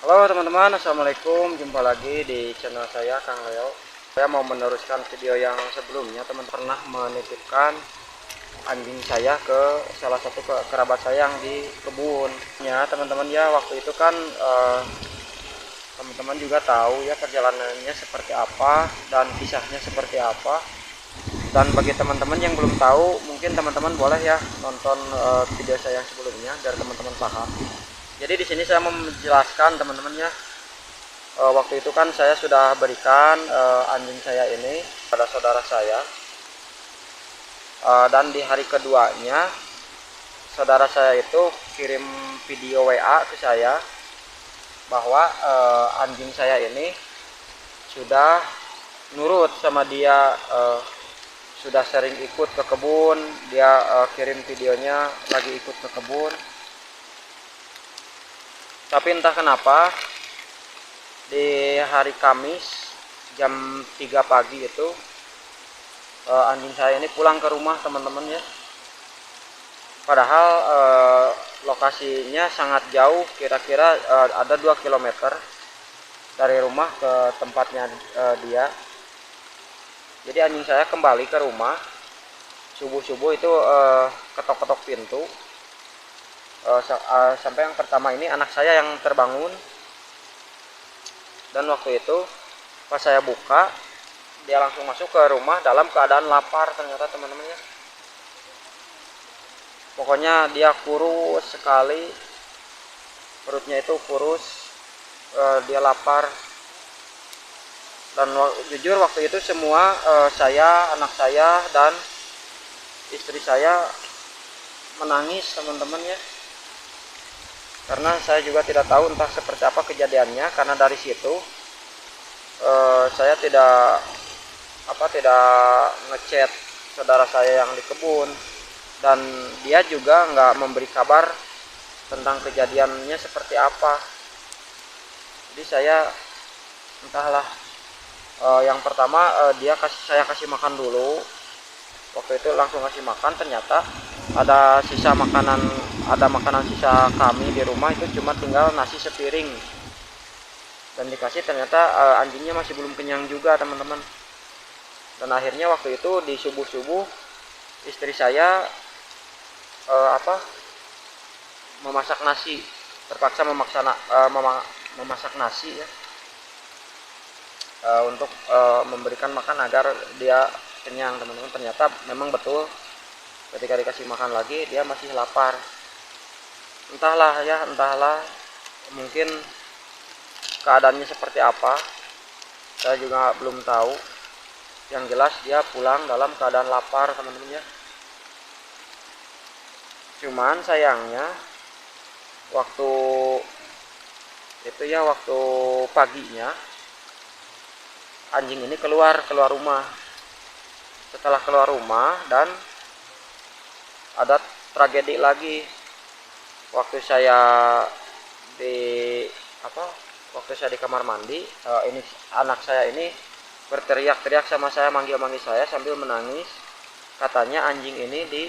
Halo teman-teman, assalamualaikum. Jumpa lagi di channel saya, Kang Leo. Saya mau meneruskan video yang sebelumnya. Teman pernah menitipkan anjing saya ke salah satu kerabat saya yang di kebun. Ya teman-teman ya, waktu itu kan teman-teman juga tahu ya perjalanannya seperti apa dan kisahnya seperti apa. Dan bagi teman-teman yang belum tahu, mungkin teman-teman boleh ya nonton video saya yang sebelumnya biar teman-teman paham. Jadi di sini saya mau menjelaskan teman-teman ya. Waktu itu kan saya sudah berikan anjing saya ini pada saudara saya, dan di hari keduanya saudara saya itu kirim video WA ke saya bahwa anjing saya ini sudah nurut sama dia, sudah sering ikut ke kebun. Dia kirim videonya lagi ikut ke kebun, tapi entah kenapa di hari Kamis jam 3 pagi itu anjing saya ini pulang ke rumah teman-teman ya. Padahal lokasinya sangat jauh, kira-kira ada 2 km dari rumah ke tempatnya dia. Jadi anjing saya kembali ke rumah subuh-subuh itu, ketok-ketok pintu. Sampai yang pertama ini anak saya yang terbangun, dan waktu itu pas saya buka dia langsung masuk ke rumah dalam keadaan lapar ternyata teman-teman ya. Pokoknya dia kurus sekali, perutnya itu kurus, dia lapar. Dan jujur waktu itu semua, saya, anak saya dan istri saya menangis teman-teman ya, karena saya juga tidak tahu entah seperti apa kejadiannya. Karena dari situ saya tidak ngechat saudara saya yang di kebun, dan dia juga nggak memberi kabar tentang kejadiannya seperti apa. Jadi saya entahlah, yang pertama saya kasih makan dulu. Waktu itu langsung kasih makan, ternyata ada makanan sisa kami di rumah, itu cuma tinggal nasi sepiring, dan dikasih. Ternyata anjingnya masih belum kenyang juga teman-teman. Dan akhirnya waktu itu di subuh-subuh istri saya memasak nasi, terpaksa memasak nasi ya, untuk memberikan makan agar dia kenyang teman-teman. Ternyata memang betul ketika dikasih makan lagi dia masih lapar. Entahlah, mungkin keadaannya seperti apa saya juga belum tahu. Yang jelas dia pulang dalam keadaan lapar teman-teman ya. Cuman sayangnya waktu paginya anjing ini keluar rumah. Setelah keluar rumah, dan ada tragedi lagi. Waktu saya di kamar mandi, ini anak saya ini berteriak-teriak sama saya, manggil-manggil saya sambil menangis. Katanya anjing ini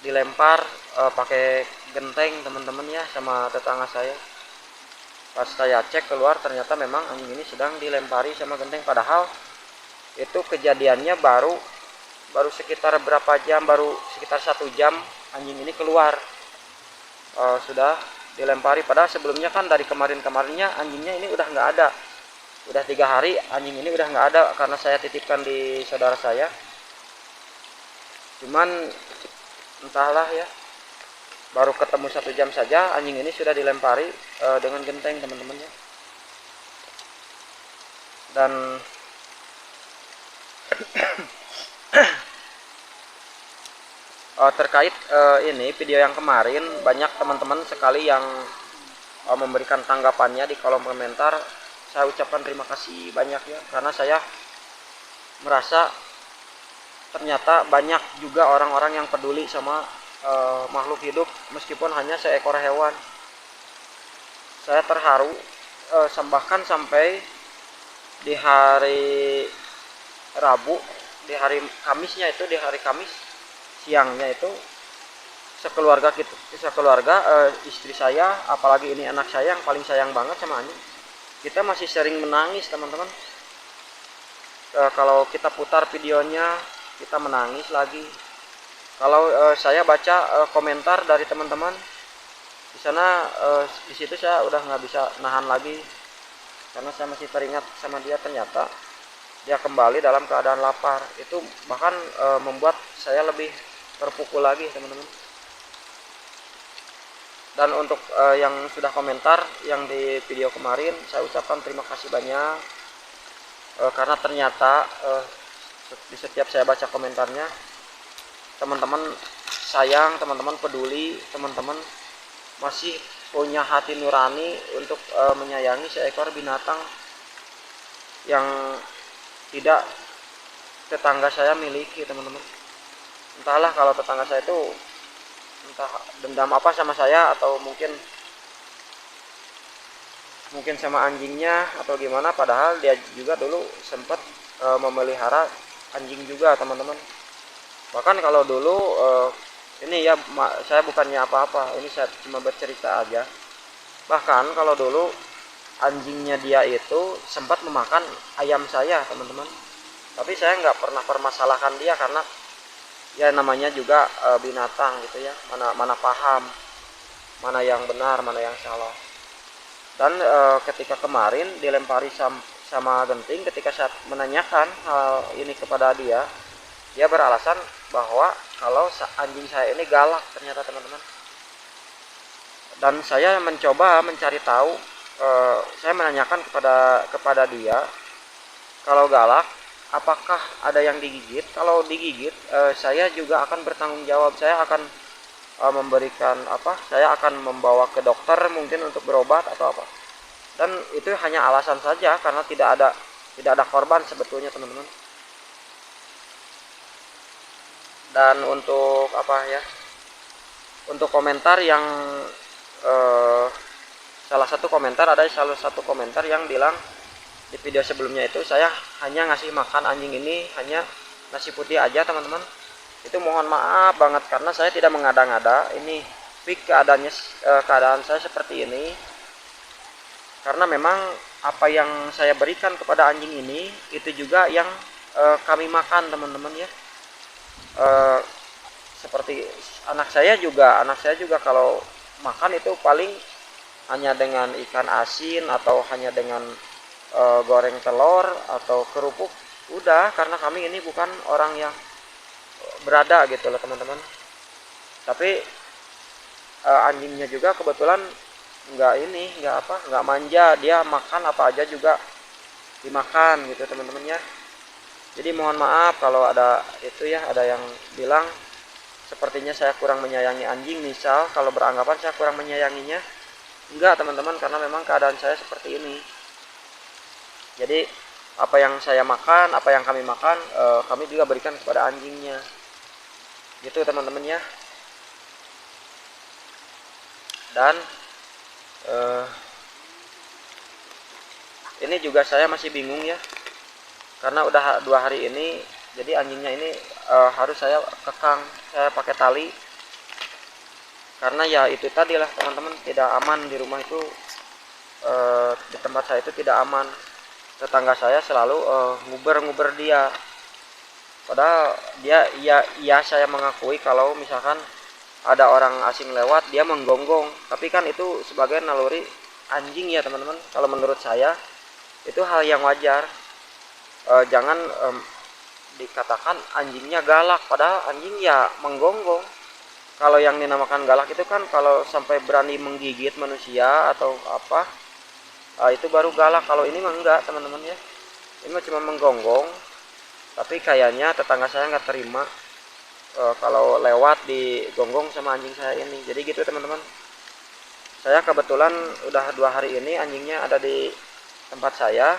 dilempar pakai genteng teman-teman ya sama tetangga saya. Pas saya cek keluar, ternyata memang anjing ini sedang dilempari sama genteng. Padahal itu kejadiannya baru sekitar berapa jam, baru sekitar 1 jam anjing ini keluar, sudah dilempari. Padahal sebelumnya kan dari kemarinnya anjingnya ini udah nggak ada. Udah 3 hari anjing ini udah nggak ada, karena saya titipkan di saudara saya. Cuman entahlah ya, baru ketemu 1 jam saja anjing ini sudah dilempari dengan genteng teman-teman ya. Dan terkait ini video yang kemarin, banyak teman-teman sekali yang memberikan tanggapannya di kolom komentar. Saya ucapkan terima kasih banyak ya, karena saya merasa ternyata banyak juga orang-orang yang peduli sama makhluk hidup meskipun hanya seekor hewan. Saya terharu, bahkan sampai di hari Rabu, di hari Kamis siangnya itu sekeluarga kita, istri saya, apalagi ini anak saya yang paling sayang banget sama anjing, kita masih sering menangis teman-teman. Kalau kita putar videonya kita menangis lagi. Kalau saya baca komentar dari teman-teman di sana, di situ saya udah nggak bisa nahan lagi, karena saya masih teringat sama dia. Ternyata dia kembali dalam keadaan lapar. Itu bahkan membuat saya lebih terpukul lagi teman-teman. Dan untuk yang sudah komentar yang di video kemarin, saya ucapkan terima kasih banyak, karena ternyata di setiap saya baca komentarnya, teman-teman sayang, teman-teman peduli, teman-teman masih punya hati nurani untuk menyayangi seekor binatang yang tidak tetangga saya miliki teman-teman. Entahlah kalau tetangga saya itu entah dendam apa sama saya, atau mungkin sama anjingnya atau gimana, padahal dia juga dulu sempat memelihara anjing juga teman-teman. Bahkan kalau dulu ini ya, saya bukannya apa-apa, ini saya cuma bercerita aja. Bahkan kalau dulu anjingnya dia itu sempat memakan ayam saya teman-teman, tapi saya nggak pernah permasalahkan dia, karena ya namanya juga binatang gitu ya, mana paham mana yang benar mana yang salah. Dan ketika kemarin dilempari sama genting, ketika saya menanyakan hal ini kepada dia, dia beralasan bahwa kalau anjing saya ini galak ternyata teman-teman. Dan saya mencoba mencari tahu, saya menanyakan kepada dia, kalau galak apakah ada yang digigit. Kalau digigit, saya juga akan bertanggung jawab, saya akan memberikan saya akan membawa ke dokter mungkin untuk berobat atau apa. Dan itu hanya alasan saja, karena tidak ada korban sebetulnya teman-teman. Dan untuk untuk komentar yang salah satu komentar yang bilang di video sebelumnya itu saya hanya ngasih makan anjing ini hanya nasi putih aja teman-teman. Itu mohon maaf banget, karena saya tidak mengada-ngada. Ini fix keadaan saya seperti ini, karena memang apa yang saya berikan kepada anjing ini itu juga yang kami makan teman-teman ya. Seperti anak saya juga kalau makan itu paling hanya dengan ikan asin, atau hanya dengan goreng telur atau kerupuk, udah. Karena kami ini bukan orang yang berada gitu loh teman-teman. Tapi anjingnya juga kebetulan nggak manja, dia makan apa aja juga dimakan gitu teman-teman ya. Jadi mohon maaf kalau ada ada yang bilang sepertinya saya kurang menyayangi anjing, misal kalau beranggapan saya kurang menyayanginya. Enggak teman-teman, karena memang keadaan saya seperti ini. Jadi apa yang saya makan, apa yang kami makan, kami juga berikan kepada anjingnya gitu teman-teman ya. Dan ini juga saya masih bingung ya, karena udah 2 hari ini, jadi anjingnya ini harus saya kekang, saya pakai tali, karena ya itu tadilah teman-teman, tidak aman di rumah itu. Di tempat saya itu tidak aman, tetangga saya selalu nguber dia. Padahal dia saya mengakui kalau misalkan ada orang asing lewat dia menggonggong, tapi kan itu sebagai naluri anjing ya teman-teman. Kalau menurut saya itu hal yang wajar. Jangan dikatakan anjingnya galak, padahal anjing ya menggonggong. Kalau yang dinamakan galak itu kan kalau sampai berani menggigit manusia atau apa, itu baru galak. Kalau ini mah enggak teman-teman ya, ini mah cuma menggonggong. Tapi kayaknya tetangga saya nggak terima kalau lewat digonggong sama anjing saya ini. Jadi gitu teman-teman. Saya kebetulan udah 2 hari ini anjingnya ada di tempat saya,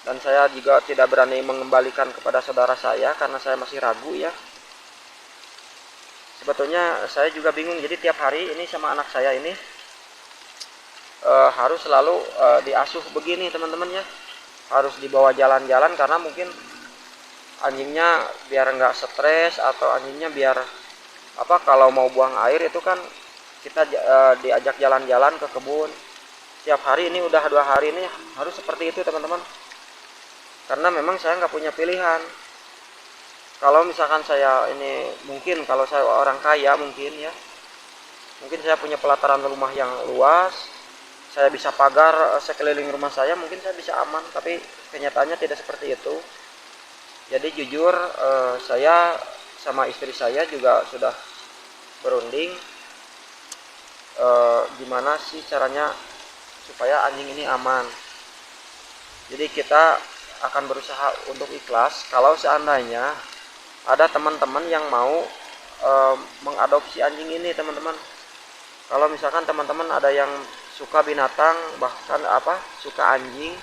dan saya juga tidak berani mengembalikan kepada saudara saya karena saya masih ragu ya. Sebetulnya saya juga bingung. Jadi tiap hari ini sama anak saya ini harus selalu diasuh begini teman-teman ya, harus dibawa jalan-jalan, karena mungkin anjingnya biar nggak stres, atau anjingnya biar apa kalau mau buang air itu kan kita diajak jalan-jalan ke kebun tiap hari. Ini udah 2 hari ini harus seperti itu teman-teman, karena memang saya nggak punya pilihan. Kalau misalkan saya ini, mungkin kalau saya orang kaya mungkin ya, mungkin saya punya pelataran rumah yang luas, saya bisa pagar sekeliling rumah saya, mungkin saya bisa aman. Tapi kenyataannya tidak seperti itu. Jadi jujur saya sama istri saya juga sudah berunding gimana sih caranya supaya anjing ini aman. Jadi kita akan berusaha untuk ikhlas kalau seandainya ada teman-teman yang mau mengadopsi anjing ini teman-teman. Kalau misalkan teman-teman ada yang suka binatang, bahkan suka anjing,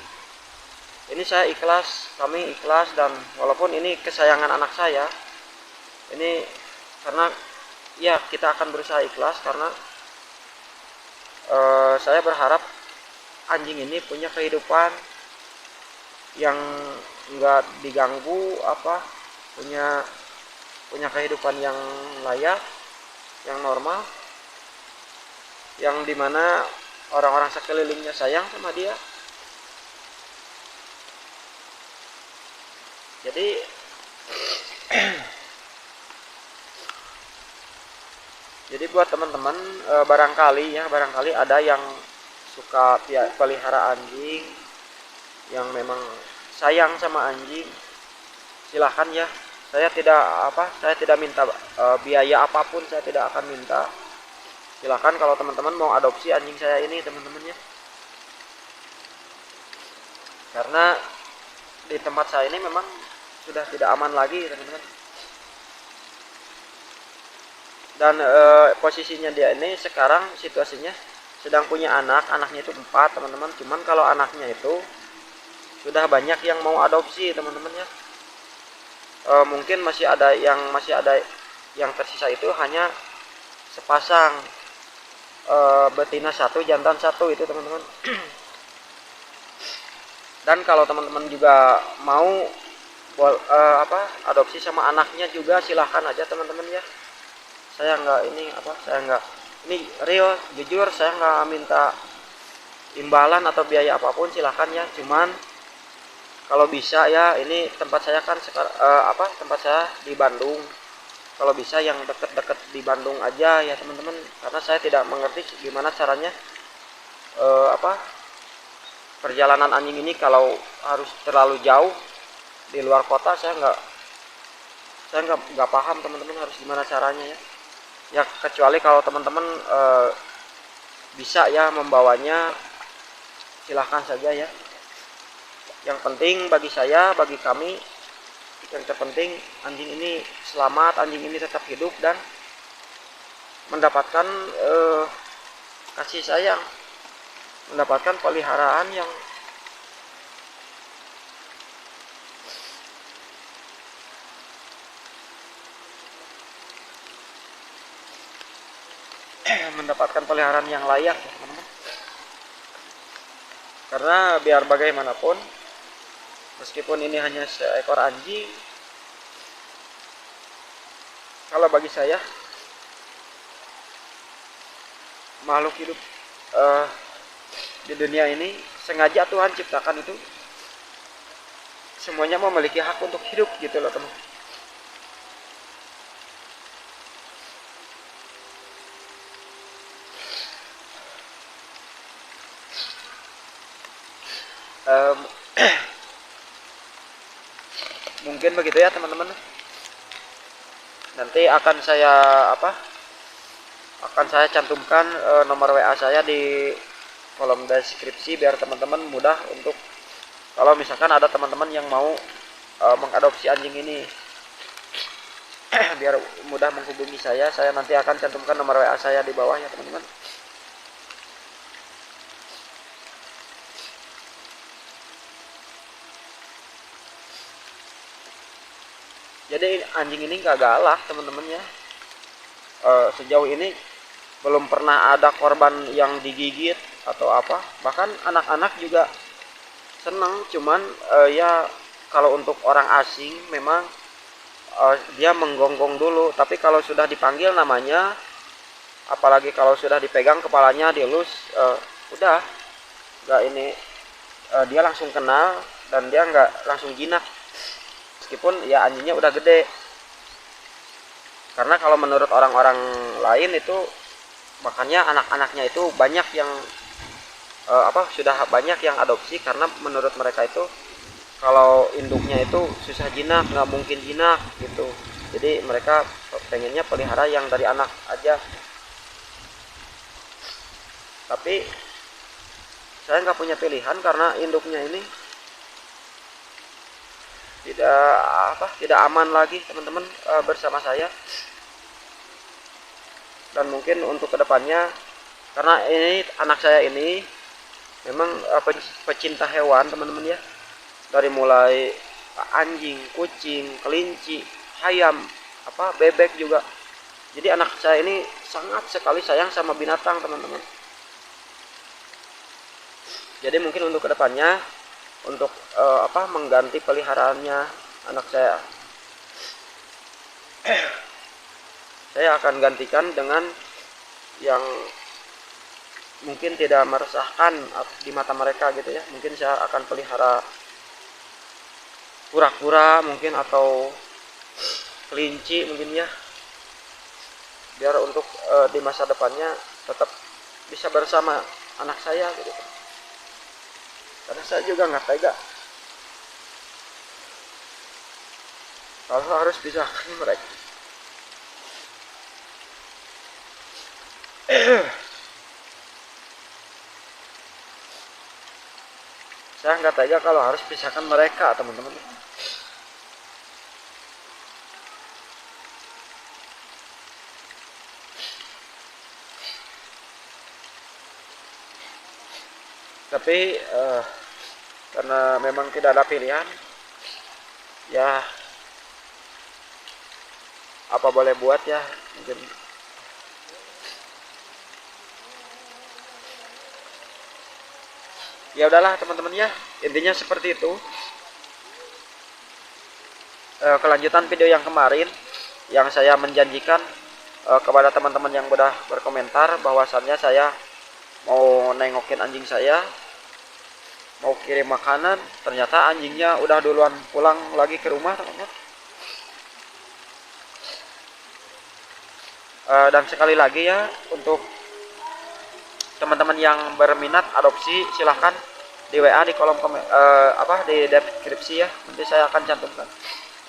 ini saya ikhlas, kami ikhlas. Dan walaupun ini kesayangan anak saya, ini karena ya kita akan berusaha ikhlas, karena saya berharap anjing ini punya kehidupan yang enggak diganggu, punya kehidupan yang layak, yang normal, yang dimana orang-orang sekelilingnya sayang sama dia. Jadi buat teman-teman barangkali ada yang suka pelihara anjing, yang memang sayang sama anjing, silahkan ya. Saya tidak minta biaya apapun, saya tidak akan minta. Silahkan kalau teman-teman mau adopsi anjing saya ini teman-teman ya. Karena di tempat saya ini memang sudah tidak aman lagi teman-teman. Dan posisinya dia ini sekarang situasinya sedang punya anaknya itu 4 teman-teman. Cuman kalau anaknya itu sudah banyak yang mau adopsi teman-teman ya. Mungkin masih ada yang tersisa itu hanya sepasang, betina 1 jantan 1 itu teman-teman. Dan kalau teman-teman juga mau adopsi sama anaknya juga silahkan aja teman-teman ya. Saya nggak ini Rio, jujur saya nggak minta imbalan atau biaya apapun, silahkan ya. Cuman kalau bisa ya, ini tempat saya kan tempat saya di Bandung. Kalau bisa yang deket-deket di Bandung aja ya teman-teman, karena saya tidak mengerti gimana caranya perjalanan anjing ini kalau harus terlalu jauh di luar kota. Saya nggak paham teman-teman harus gimana caranya ya. Kecuali kalau teman-teman bisa ya membawanya, silahkan saja ya. Yang penting bagi saya, bagi kami, yang terpenting anjing ini selamat, anjing ini tetap hidup dan mendapatkan kasih sayang, mendapatkan peliharaan yang layak ya, teman-teman. Karena biar bagaimanapun, meskipun ini hanya seekor anjing, kalau bagi saya makhluk hidup di dunia ini sengaja Tuhan ciptakan itu semuanya memiliki hak untuk hidup gitu loh teman. Mungkin begitu ya teman-teman. Nanti akan saya cantumkan nomor WA saya di kolom deskripsi biar teman-teman mudah untuk kalau misalkan ada teman-teman yang mau mengadopsi anjing ini. Biar mudah menghubungi saya nanti akan cantumkan nomor WA saya di bawah ya teman-teman. Jadi anjing ini gak galak teman-teman ya. Sejauh ini belum pernah ada korban yang digigit atau apa. Bahkan anak-anak juga senang. Cuman ya kalau untuk orang asing memang dia menggonggong dulu, tapi kalau sudah dipanggil namanya, apalagi kalau sudah dipegang kepalanya dielus, udah nggak ini, dia langsung kenal dan dia nggak langsung jinak meskipun ya anjingnya udah gede. Karena kalau menurut orang-orang lain itu, makanya anak-anaknya itu banyak yang sudah banyak yang adopsi, karena menurut mereka itu kalau induknya itu susah jinak, nggak mungkin jinak gitu. Jadi mereka pengennya pelihara yang dari anak aja. Tapi saya nggak punya pilihan karena induknya ini tidak aman lagi teman-teman bersama saya. Dan mungkin untuk kedepannya, karena ini anak saya ini memang pecinta hewan teman-teman ya, dari mulai anjing, kucing, kelinci, ayam, bebek juga. Jadi anak saya ini sangat sekali sayang sama binatang teman-teman. Jadi mungkin untuk kedepannya, untuk mengganti peliharaannya anak saya akan gantikan dengan yang mungkin tidak meresahkan di mata mereka gitu ya. Mungkin saya akan pelihara kura-kura mungkin, atau kelinci mungkin ya, biar untuk di masa depannya tetap bisa bersama anak saya gitu. Karena saya juga nggak tega kalau harus pisahkan mereka. Saya nggak tega kalau harus pisahkan mereka teman-teman. Tapi karena memang tidak ada pilihan ya, apa boleh buat ya. Mungkin ya udahlah teman-teman ya, intinya seperti itu. Kelanjutan video yang kemarin yang saya menjanjikan kepada teman-teman yang udah berkomentar bahwasannya saya mau nengokin anjing saya, mau kirim makanan, ternyata anjingnya udah duluan pulang lagi ke rumah teman-teman. Dan sekali lagi ya, untuk teman-teman yang berminat adopsi silahkan di WA di kolom di deskripsi ya, nanti saya akan cantumkan.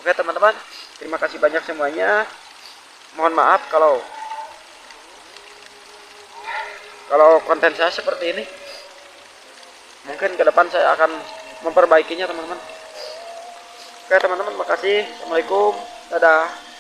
Oke teman-teman, terima kasih banyak semuanya. Mohon maaf kalau konten saya seperti ini. Mungkin ke depan saya akan memperbaikinya teman-teman. Oke teman-teman, makasih. Assalamualaikum, dadah.